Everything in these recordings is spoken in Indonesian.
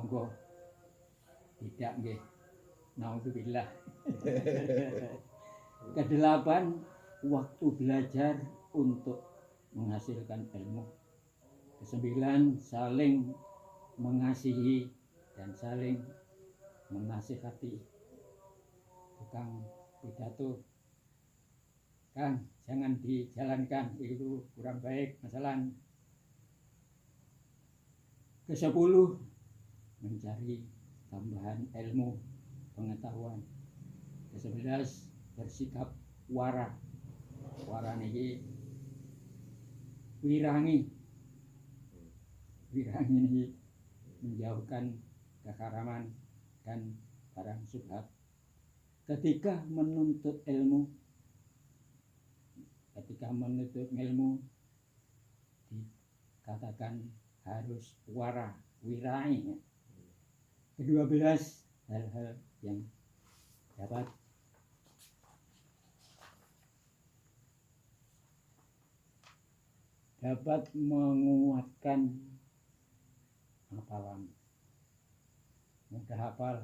Monggo tidak nggih. Naudzubillah. Kedelapan, waktu belajar untuk menghasilkan ilmu. Kesembilan, saling mengasihi dan saling menasihati. Tukang pidato, Kang, jangan dijalankan, itu kurang baik, masalah. Kesepuluh, mencari tambahan ilmu, pengetahuan. Kesebelas, bersikap wara. Wara niki wirangi niki menjauhkan keharaman dan barang syubhat. Ketika menuntut ilmu dikatakan harus wara, wirai. Ke-12, hal-hal yang dapat menguatkan hafalan. Mudah hafal,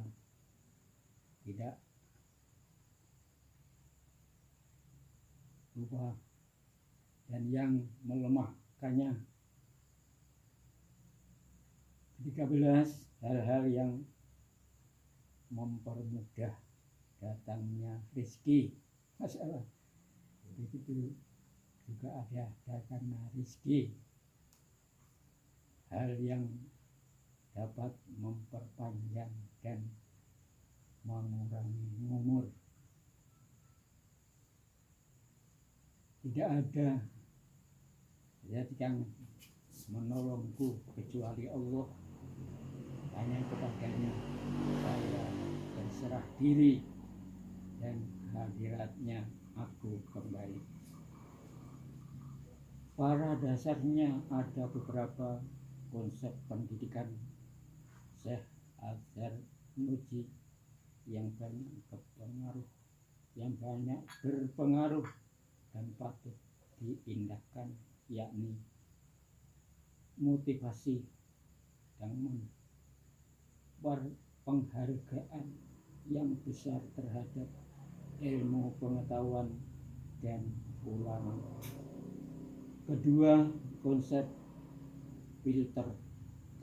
tidak lupa, dan yang melemahkannya. 13, hal-hal yang mempermudah datangnya rezeki. Masalah begitu juga ada karena rezeki. Hal yang dapat memperpanjang dan mengurangi umur. Tidak ada yang menolongku kecuali Allah. Hanya kepadanya saya berserah diri dan hadiratnya aku kembali. Pada dasarnya ada beberapa konsep pendidikan Syekh Az-Zarnuji yang banyak berpengaruh dan patut diindahkan, yakni motivasi dan penghargaan yang besar terhadap ilmu pengetahuan dan ulama. Kedua, konsep filter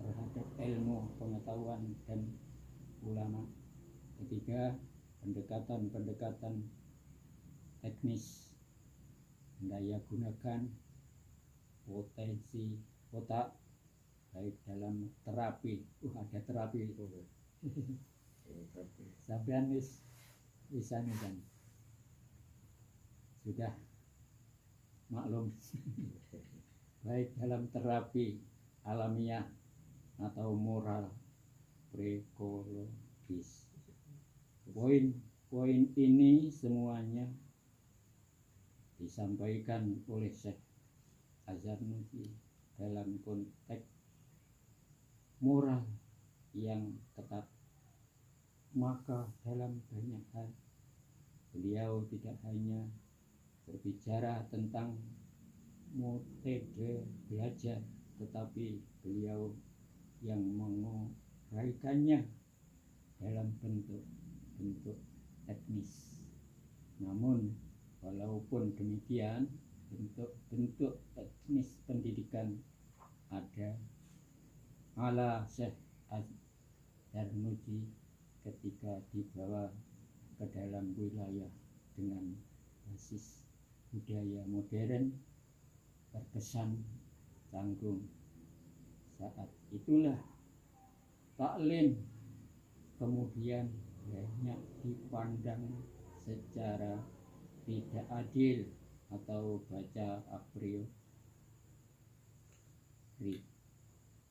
terhadap ilmu pengetahuan dan ulama. Ketiga, pendekatan teknis, daya gunakan potensi otak baik dalam terapi. Ada terapi itu. Sampean bisa nih kan sudah maklum. Baik dalam terapi alamiah atau moral psikologis. Poin ini semuanya disampaikan oleh Syekh Az-Zarnuji dalam konteks moral yang ketat. Maka dalam banyak hal beliau tidak hanya berbicara tentang metode belajar, tetapi beliau yang menguraikannya dalam bentuk teknis. Namun walaupun demikian, bentuk teknis pendidikan ada ala Syekh Az-Zarnuji ketika dibawa ke dalam wilayah dengan basis budaya modern terkesan canggung. Saat itulah taklim kemudian banyak dipandang secara tidak adil atau baca a priori,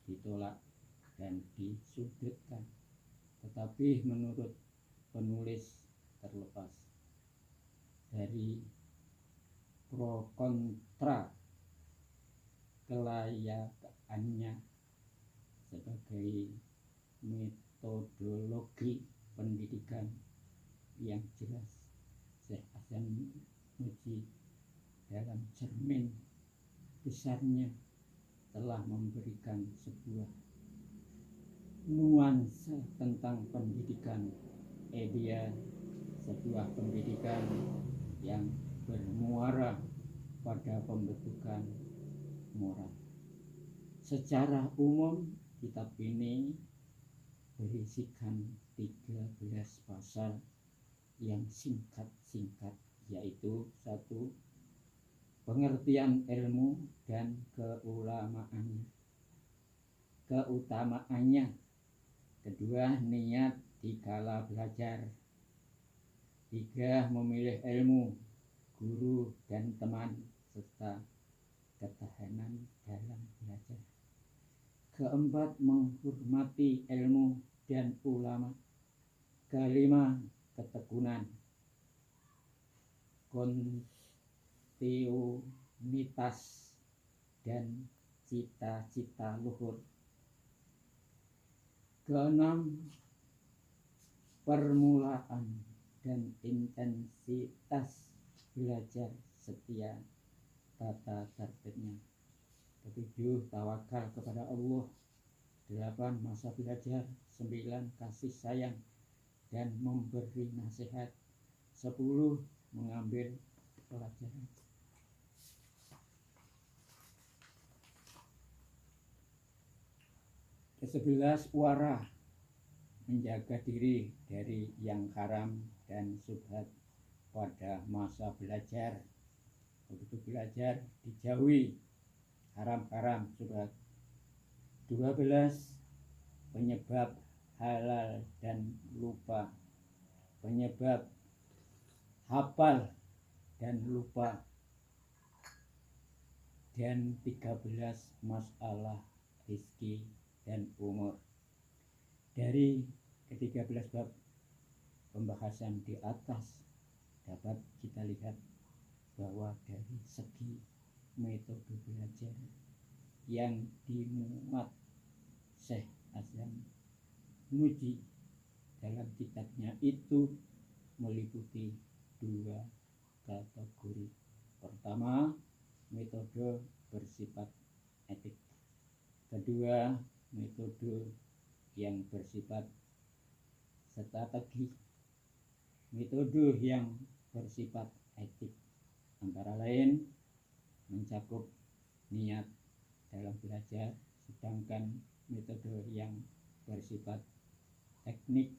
ditolak dan disudutkan. Tetapi menurut penulis, terlepas dari pro kontra kelayakannya sebagai metodologi pendidikan yang jelas, Syekh Az-Zarnuji dalam cermin besarnya telah memberikan sebuah nuansa tentang pendidikan Edia, sebuah pendidikan yang bermuara pada pembentukan moral. Secara umum kitab ini berisikan 13 pasal yang singkat-singkat, yaitu 1. Pengertian ilmu dan keutamaannya. 2. Niat dikala belajar. 3. Memilih ilmu, guru dan teman, serta ketahanan dalam belajar. 4. Menghormati ilmu dan ulama. 5. Ketekunan, kontinuitas dan cita-cita luhur. 6. Permulaan dan intensitas belajar setia tata tertibnya. 7. Tawakal kepada Allah. 8. Masa belajar. 9. Kasih sayang dan memberi nasihat. 10. Mengambil pelajaran. Ke-11. Wara, menjaga diri dari yang haram dan syubhat pada masa belajar. Begitu belajar dijauhi haram-haram syubhat. 12. Penyebab halal dan lupa, penyebab hafal dan lupa. Dan 13. Masalah rezeki dan umur. Dari ke-13 bab pembahasan di atas dapat kita lihat bahwa dari segi metode belajar yang dimuat Syekh Hasan Nuji dalam kitabnya itu meliputi 2 kategori. Pertama, metode bersifat etik. Kedua, metode yang bersifat strategi. Metode yang bersifat etik antara lain mencakup niat dalam belajar, sedangkan metode yang bersifat teknik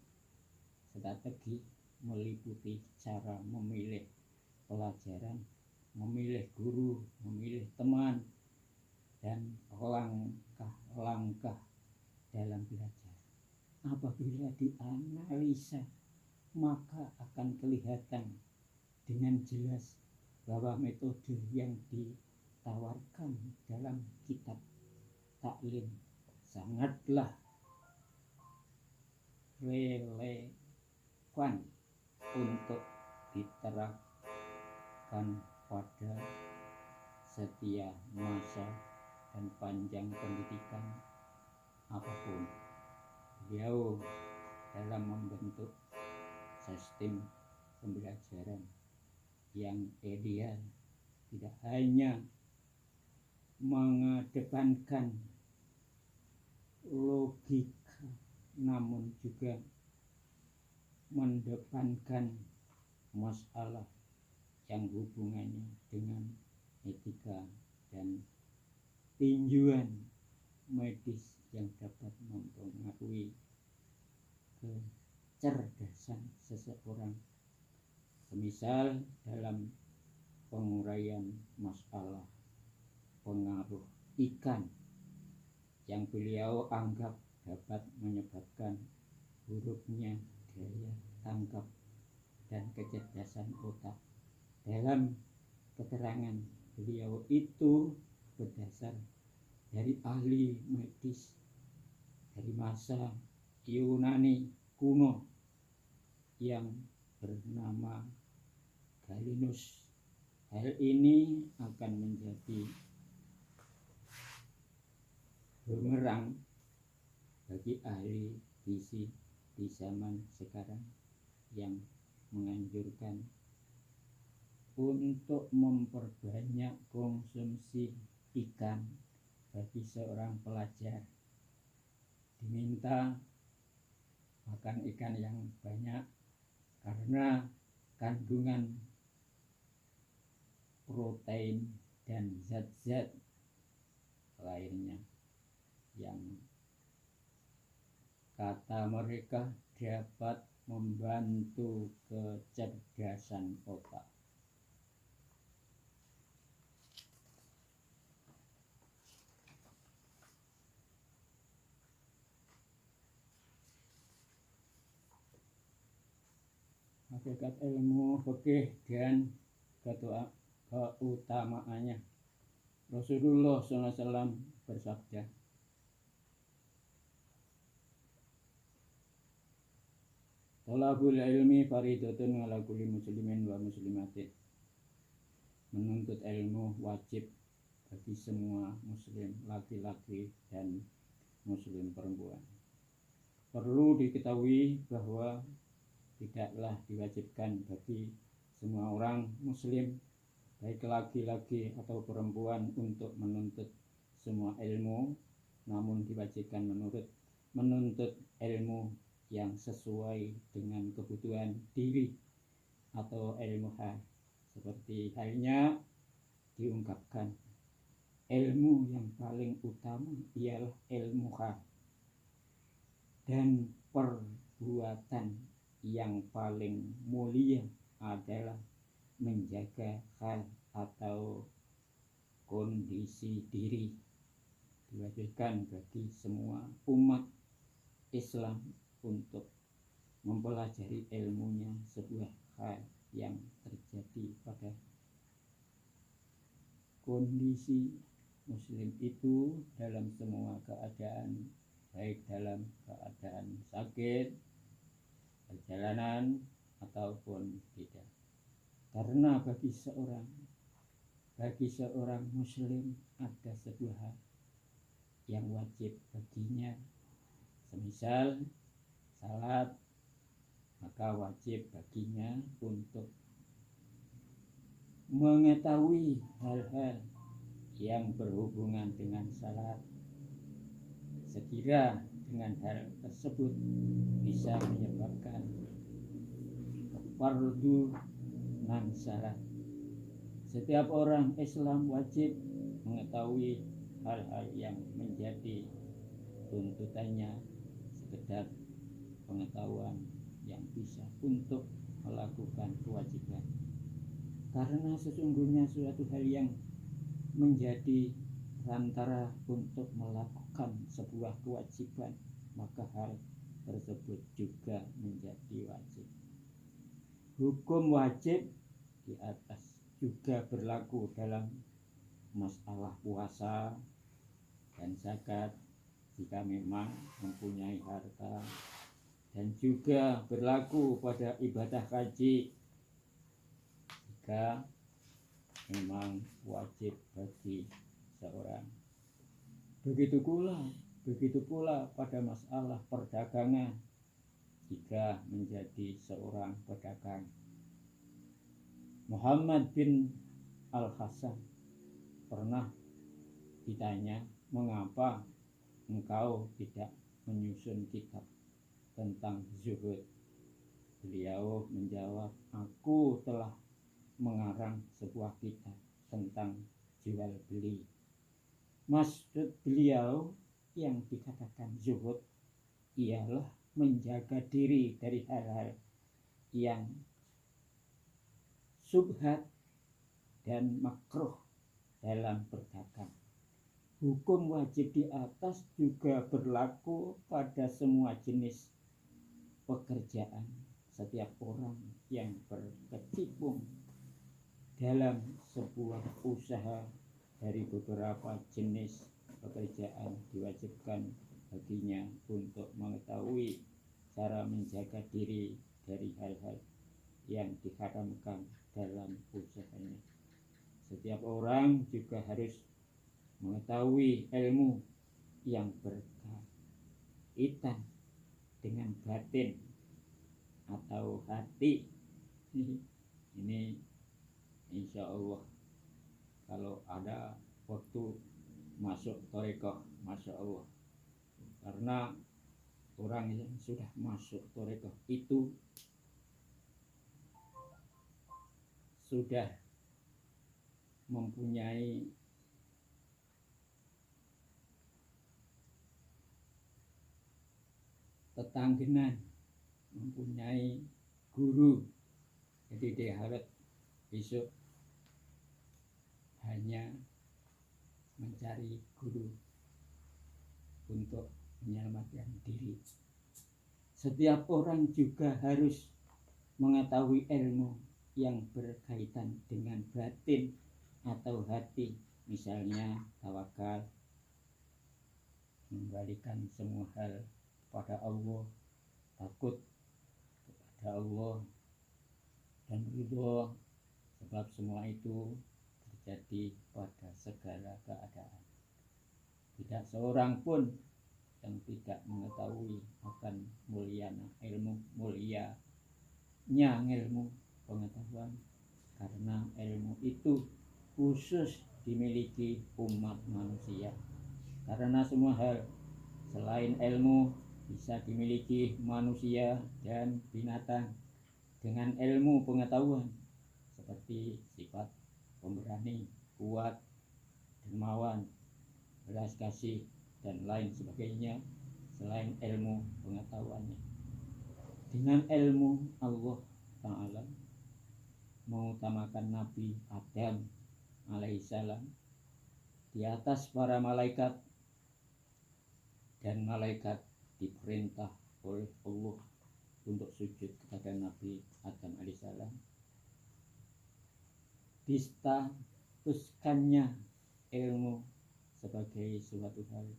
strategi meliputi cara memilih pelajaran, memilih guru, memilih teman, dan langkah-langkah dalam belajar. Apabila dianalisa, maka akan kelihatan dengan jelas bahwa metode yang ditawarkan dalam kitab taklim sangatlah relevan untuk diterapkan pada setiap masa dan panjang pendidikan apapun. Beliau dalam membentuk sistem pembelajaran yang ideal tidak hanya mengedepankan logika, namun juga mendepankan masalah yang hubungannya dengan etika dan tinjauan medis yang dapat mempengaruhi kecerdasan seseorang, semisal dalam penguraian masalah pengaruh ikan yang beliau anggap dapat menyebabkan buruknya daya tangkap dan kecerdasan otak. Dalam keterangan beliau itu berdasar dari ahli medis dari masa Yunani kuno yang bernama Galenus. Hal ini akan menjadi bumerang bagi ahli gizi di zaman sekarang yang menganjurkan untuk memperbanyak konsumsi ikan bagi seorang pelajar diminta makan ikan yang banyak karena kandungan protein dan zat-zat lainnya yang kata mereka dapat membantu kecerdasan otak. Hakikat ilmu fikih dan keutamaannya. Rasulullah SAW bersabda, "Thalabul ilmi faridatun ala kulli muslimin wa muslimatin." Menuntut ilmu wajib bagi semua muslim laki-laki dan muslim perempuan. Perlu diketahui bahwa tidaklah diwajibkan bagi semua orang muslim, baik laki-laki atau perempuan, untuk menuntut semua ilmu, namun diwajibkan menuntut ilmu yang sesuai dengan kebutuhan diri atau ilmu hal. Seperti halnya diungkapkan, ilmu yang paling utama ialah ilmu hal, dan perbuatan yang paling mulia adalah menjaga hal atau kondisi diri. Diwajibkan bagi semua umat Islam untuk mempelajari ilmunya sebuah hal yang terjadi pada kondisi muslim itu dalam semua keadaan, baik dalam keadaan sakit, perjalanan, ataupun tidak. Karena bagi seorang muslim ada sebuah hal yang wajib baginya, semisal salat, maka wajib baginya untuk mengetahui hal-hal yang berhubungan dengan salat, sekira dengan hal tersebut bisa menyebabkan kefardunan salat. Setiap orang Islam wajib mengetahui hal-hal yang menjadi tuntutannya, sekedar pengetahuan yang bisa untuk melakukan kewajiban. Karena sesungguhnya suatu hal yang menjadi perantara untuk melakukan sebuah kewajiban, maka hal tersebut juga menjadi wajib. Hukum wajib di atas juga berlaku dalam masalah puasa dan zakat jika memang mempunyai harta, dan juga berlaku pada ibadah haji jika memang wajib bagi seorang. Begitu pula pada masalah perdagangan jika menjadi seorang pedagang. Muhammad bin Al-Hasan pernah ditanya, "Mengapa engkau tidak menyusun kitab tentang zuhud?" Beliau menjawab, "Aku telah mengarang sebuah kitab tentang jual beli." Maksud beliau yang dikatakan zuhud ialah menjaga diri dari hal-hal yang syubhat dan makruh dalam berdagang. Hukum wajib di atas juga berlaku pada semua jenis pekerjaan. Setiap orang yang berkecimpung dalam sebuah usaha dari beberapa jenis pekerjaan diwajibkan baginya untuk mengetahui cara menjaga diri dari hal-hal yang diharamkan dalam usahanya. Setiap orang juga harus mengetahui ilmu yang berkaitan dengan batin atau hati. Ini insya Allah kalau ada waktu masuk thariqah, masya Allah, karena orang yang sudah masuk thariqah itu sudah mempunyai tetanggenan, mempunyai guru. Jadi dia harus besok hanya mencari guru untuk menyelamatkan diri. Setiap orang juga harus mengetahui ilmu yang berkaitan dengan batin atau hati, misalnya tawakal, mengembalikan semua hal pada Allah, takut kepada Allah, dan ridho, sebab semua itu terjadi pada segala keadaan. Tidak seorang pun yang tidak mengetahui akan mulianya ilmu pengetahuan, karena ilmu itu khusus dimiliki umat manusia. Karena semua hal selain ilmu bisa dimiliki manusia dan binatang dengan ilmu pengetahuan, seperti sifat pemberani, kuat, dermawan, belas kasih, dan lain sebagainya selain ilmu pengetahuannya. Dengan ilmu Allah Ta'ala mengutamakan Nabi Adam alaihissalam di atas para malaikat, dan malaikat diperintah oleh Allah untuk sujud kepada Nabi Adam alaihissalam. Distatuskannya ilmu sebagai suatu hal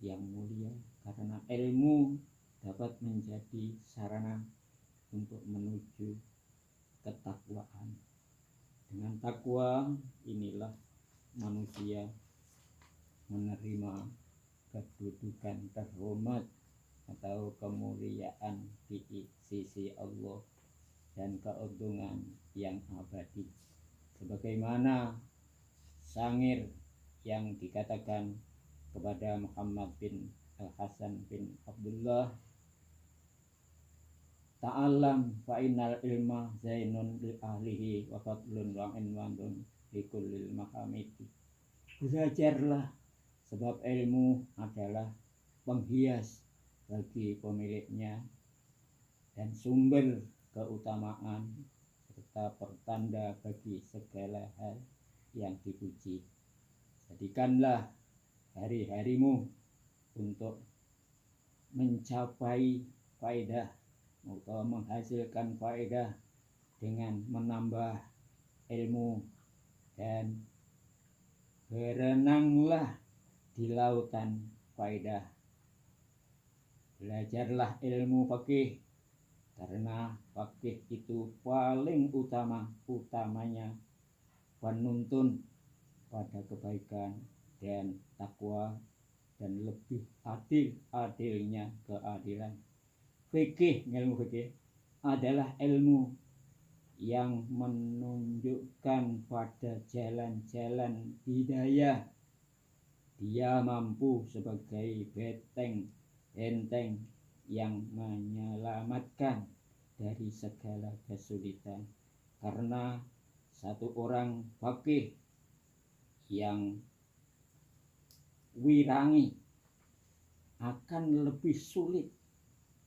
yang mulia, karena ilmu dapat menjadi sarana untuk menuju ketakwaan. Dengan takwa inilah manusia menerima kedudukan terhormat atau kemuliaan di sisi Allah dan keuntungan yang abadi, sebagaimana syair yang dikatakan kepada Muhammad bin Al-Hasan bin Abdullah, ta'allam fa innal ilma zainun li ahlihi wa fadlun wa inwandun li kullil mahamidi. Belajarlah, sebab ilmu adalah penghias bagi pemiliknya dan sumber keutamaan serta pertanda bagi segala hal yang dipuji. Jadikanlah hari-harimu untuk mencapai faedah atau menghasilkan faedah dengan menambah ilmu, dan berenanglah di lautan faedah. Belajarlah ilmu fikih, karena fikih itu paling utamanya penuntun pada kebaikan dan takwa, dan lebih adilnya keadilan. Ilmu fikih adalah ilmu yang menunjukkan pada jalan-jalan hidayah. Dia mampu sebagai benteng yang menyelamatkan dari segala kesulitan, karena satu orang faqih yang wirangi akan lebih sulit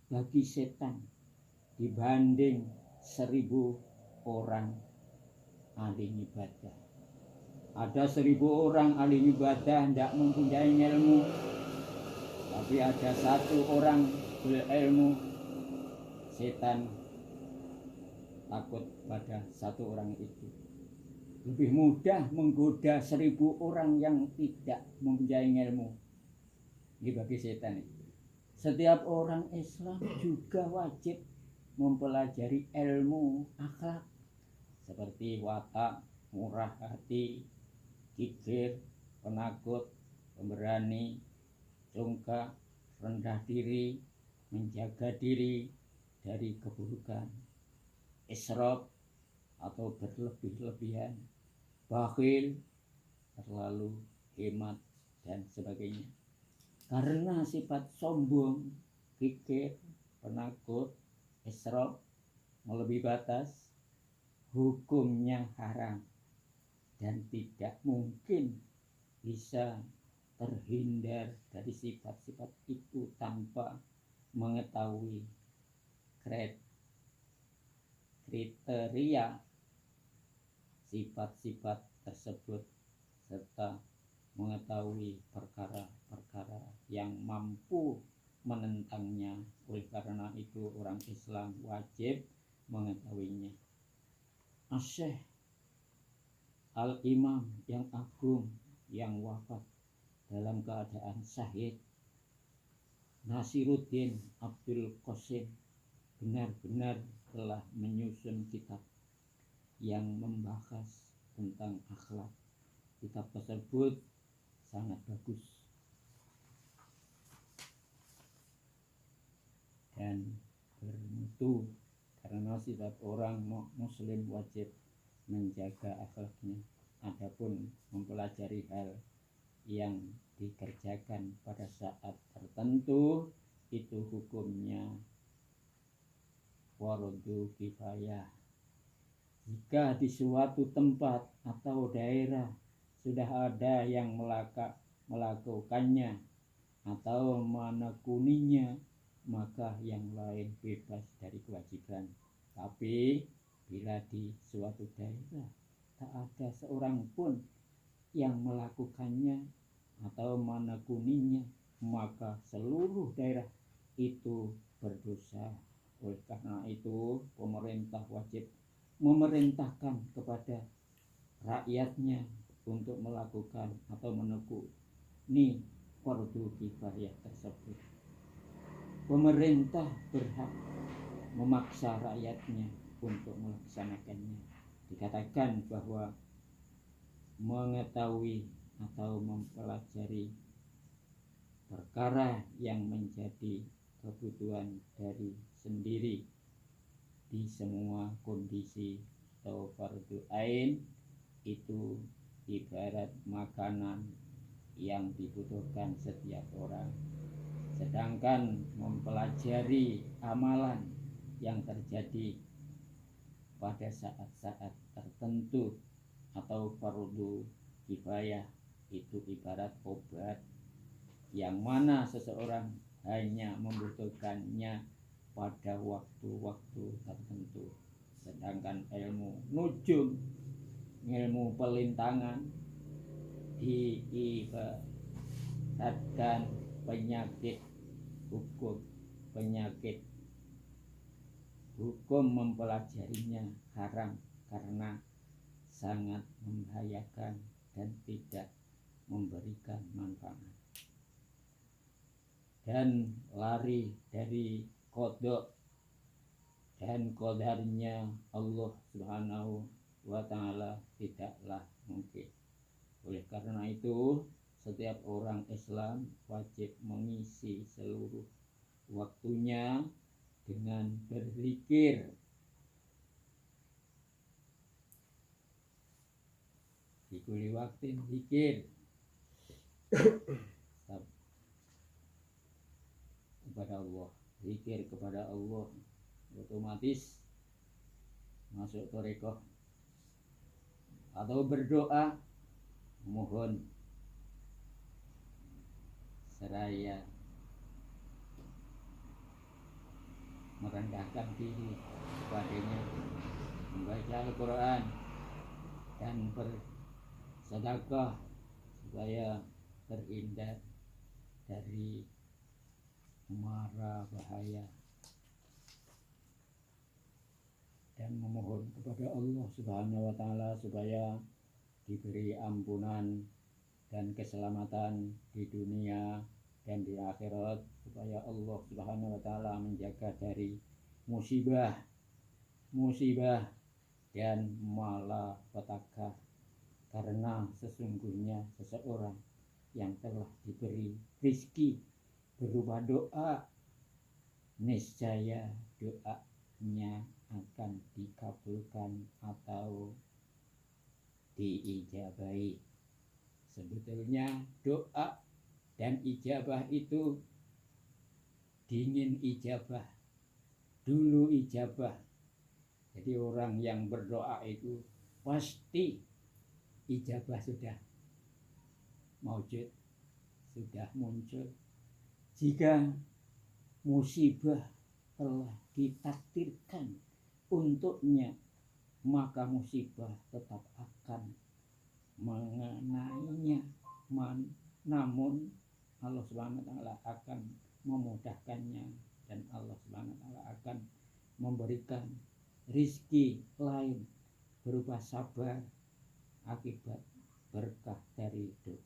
bagi setan dibanding 1000 orang ahli ibadah. Ada 1000 orang ahli ibadah tidak mempunyai ilmu, tapi ada satu orang berilmu, setan takut pada satu orang itu. Lebih mudah menggoda 1000 orang yang tidak mempunyai ilmu. Ini bagi setan itu. Setiap orang Islam juga wajib mempelajari ilmu akhlak, seperti watak, murah hati, kikir, penakut, pemberani, congkak, rendah diri, menjaga diri dari keburukan, israf atau berlebih-lebihan, bakhil, terlalu hemat, dan sebagainya. Karena sifat sombong kikir, penakut, israf, melebihi batas, hukumnya haram dan tidak mungkin bisa terhindar dari sifat-sifat itu tanpa mengetahui kriteria sifat-sifat tersebut serta mengetahui perkara-perkara yang mampu menentangnya. Oleh karena itu orang Islam wajib mengetahuinya. Asy-Syaikh Al-Imam yang agung yang wafat dalam keadaan syahid, Nasiruddin Abdul Qasim, benar-benar telah menyusun kitab yang membahas tentang akhlak. Kitab tersebut sangat bagus dan bermutu, karena setiap orang muslim wajib menjaga akhlaknya. Adapun mempelajari hal yang dikerjakan pada saat tertentu itu hukumnya fardu kifayah. Jika di suatu tempat atau daerah sudah ada yang melakukannya atau menekuninya, maka yang lain bebas dari kewajiban. Tapi bila di suatu daerah tak ada seorang pun yang melakukannya atau menekuninya, maka seluruh daerah itu berdosa. Oleh karena itu pemerintah wajib memerintahkan kepada rakyatnya untuk melakukan atau menekuni fardu kifayah tersebut. Pemerintah berhak memaksa rakyatnya untuk melaksanakannya. Dikatakan bahwa mengetahui atau mempelajari perkara yang menjadi kebutuhan dari sendiri di semua kondisi atau fardu ain itu ibarat makanan yang dibutuhkan setiap orang. Sedangkan mempelajari amalan yang terjadi pada saat-saat tertentu atau fardu kifayah itu ibarat obat yang mana seseorang hanya membutuhkannya pada waktu-waktu tertentu. Sedangkan ilmu nujum, ilmu pelintangan diibaratkan penyakit hukum. Hukum mempelajarinya haram karena sangat membahayakan dan tidak memberikan manfaat. Dan lari dari qada dan qadarnya Allah Subhanahu wa ta'ala tidaklah mungkin. Oleh karena itu setiap orang Islam wajib mengisi seluruh waktunya dengan berzikir. Di kulli waktin zikir kepada Allah, zikir kepada Allah, otomatis masuk thariqah atau berdoa mohon seraya merendahkan diri kepadanya, membaca Al-Quran dan bersedekah supaya terhindar dari mara bahaya, dan memohon kepada Allah Subhanahu wa ta'ala supaya diberi ampunan dan keselamatan di dunia dan di akhirat, supaya Allah Subhanahu wa ta'ala menjaga dari musibah dan malapetaka, karena sesungguhnya seseorang yang telah diberi rezeki berupa doa, niscaya doanya akan dikabulkan atau diijabahi. Sebetulnya doa dan ijabah itu dingin ijabah, dulu ijabah. Jadi orang yang berdoa itu pasti ijabah sudah maujud, sudah muncul. Jika musibah telah ditakdirkan untuknya, maka musibah tetap akan mengenainya. Namun Allah Subhanahu wa taala akan memudahkannya, dan Allah Subhanahu wa taala akan memberikan rizki lain berupa sabar akibat berkah dari doa.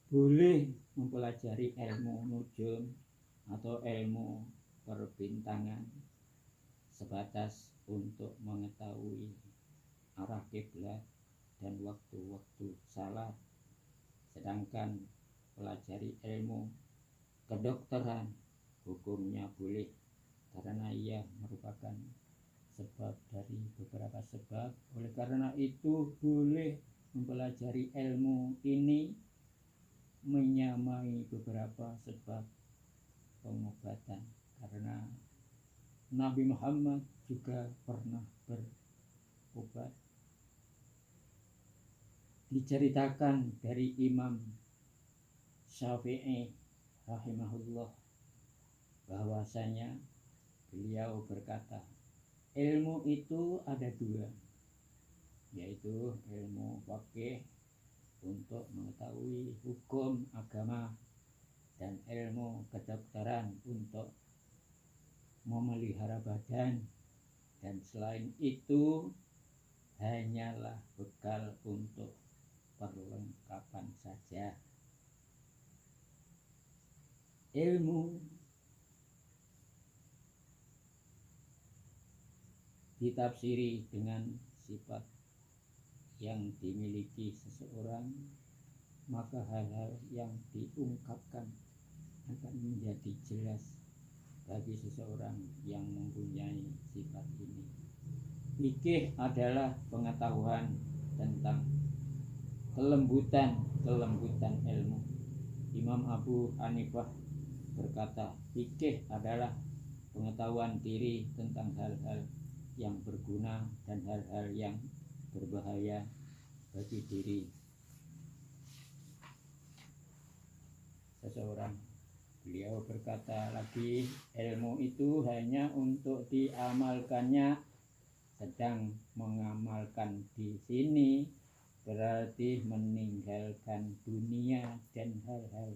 Boleh mempelajari ilmu nujum atau ilmu perbintangan sebatas untuk mengetahui arah kiblat dan waktu-waktu salat. Sedangkan pelajari ilmu kedokteran hukumnya boleh, karena ia merupakan sebab dari beberapa sebab. Oleh karena itu boleh mempelajari ilmu ini menyamai beberapa sebab pengobatan, karena Nabi Muhammad juga pernah berobat. Diceritakan dari Imam Syafi'i rahimahullah bahwasanya beliau berkata, ilmu itu ada dua, yaitu ilmu fikih untuk mengetahui hukum agama, dan ilmu kedokteran untuk memelihara badan, dan selain itu hanyalah bekal untuk perlengkapan saja. Ilmu ditafsiri dengan sifat yang dimiliki seseorang, maka hal-hal yang diungkapkan akan menjadi jelas bagi seseorang yang mempunyai sifat ini. Fikih adalah pengetahuan tentang kelembutan ilmu. Imam Abu Hanifah berkata, fikih adalah pengetahuan diri tentang hal-hal yang berguna dan hal-hal yang berbahaya bagi diri seseorang. Beliau berkata lagi, ilmu itu hanya untuk diamalkannya. Sedang mengamalkan di sini berarti meninggalkan dunia dan hal-hal